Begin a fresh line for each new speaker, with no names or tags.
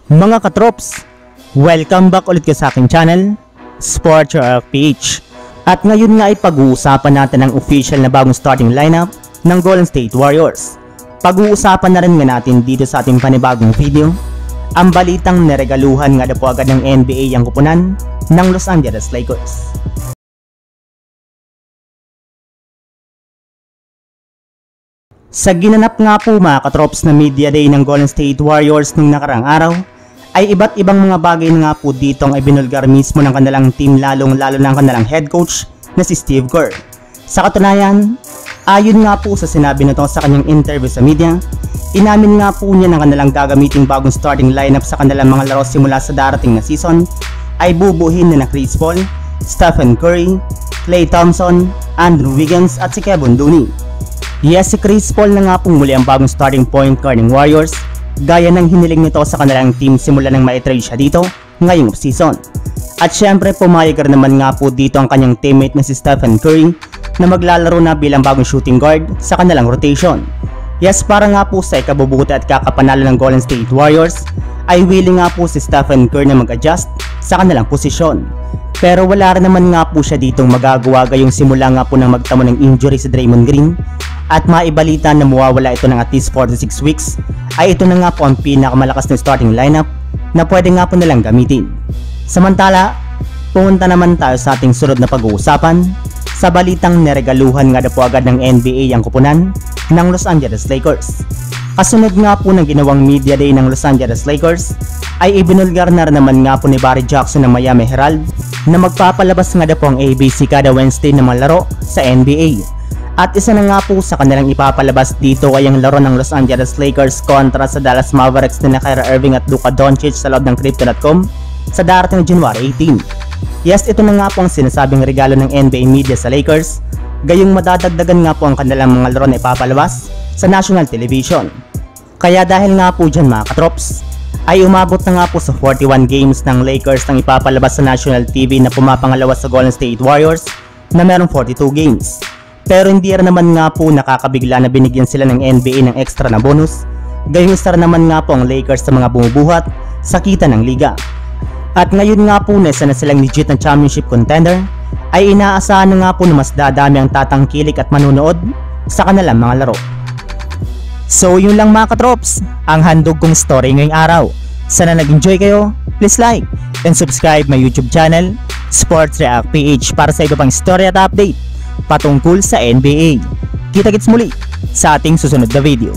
Mga katrops, welcome back ulit sa aking channel, Sports PH. At ngayon nga ay pag-uusapan natin ang official na bagong starting lineup ng Golden State Warriors. Pag-uusapan na rin nga natin dito sa ating panibagong video ang balitang niregaluhan nga na po agad ng NBA ang kupunan ng Los Angeles Lakers. Sa ginanap nga po mga katrops na media day ng Golden State Warriors nung nakarang araw, ay iba't ibang mga bagay na nga po dito ang ibinulgar mismo ng kanilang team, lalo na ang kanilang head coach na si Steve Kerr. Sa katunayan, ayon nga po sa sinabi nito sa kanyang interview sa media, inamin nga po niya ng kanilang gagamiting bagong starting lineup sa kanilang mga laro simula sa darating na season ay bubuhin na Chris Paul, Stephen Curry, Klay Thompson, Andrew Wiggins at si Kevin Looney. Yes, si Chris Paul na nga po muli ang bagong starting point guard ng Warriors, gaya ng hiniling nito sa kanilang team simula nang ma-trade siya dito ngayong offseason. At syempre pumayag naman nga po dito ang kanyang teammate na si Stephen Curry na maglalaro na bilang bagong shooting guard sa kanilang rotation. Yes, para nga po sa ikabubuti at kakapanalo ng Golden State Warriors ay willing nga po si Stephen Curry na mag-adjust sa kanilang posisyon. Pero wala rin naman nga po siya ditong magagawa gayong simula nga po nang magtamo ng injury si Draymond Green at maibalita na mawawala ito ng at least 46 weeks, ay ito na nga po ang pinakamalakas na starting lineup na pwede nga po nilang gamitin. Samantala, pumunta naman tayo sa ating sunod na pag-uusapan sa balitang niregaluhan nga na po agad ng NBA ang kupunan ng Los Angeles Lakers. Kasunod nga po ng ginawang media day ng Los Angeles Lakers, ay ibinulgar na naman nga po ni Barry Jackson ng Miami Herald na magpapalabas nga na po ang ABC kada Wednesday na mga laro sa NBA. At isa na nga po sa kanilang ipapalabas dito ay ang laro ng Los Angeles Lakers kontra sa Dallas Mavericks na Kyrie Irving at Luka Doncic sa loob ng Crypto.com sa darating na January 18. Yes, ito na nga po ang sinasabing regalo ng NBA media sa Lakers, gayong madadagdagan nga po ang kanilang mga laro na ipapalabas sa national television. Kaya dahil nga po dyan mga katrops, ay umabot na nga po sa 41 games ng Lakers nang ipapalabas sa national TV na pumapangalawa sa Golden State Warriors na merong 42 games. Pero hindi rin naman nga po nakakabigla na binigyan sila ng NBA ng extra na bonus, gayong isa naman nga po ang Lakers sa mga bumubuhat sa kita ng liga. At ngayon nga po na isa na silang legit na championship contender, ay inaasahan na nga po na mas dadami ang tatangkilik at manunood sa kanilang mga laro. So yun lang mga katrops, ang handog kong story ngayong araw. Sana nag-enjoy kayo, please like and subscribe my YouTube channel, Sports React PH, para sa iba pang story at update patungkol sa NBA. Kita-kits muli sa ating susunod na video.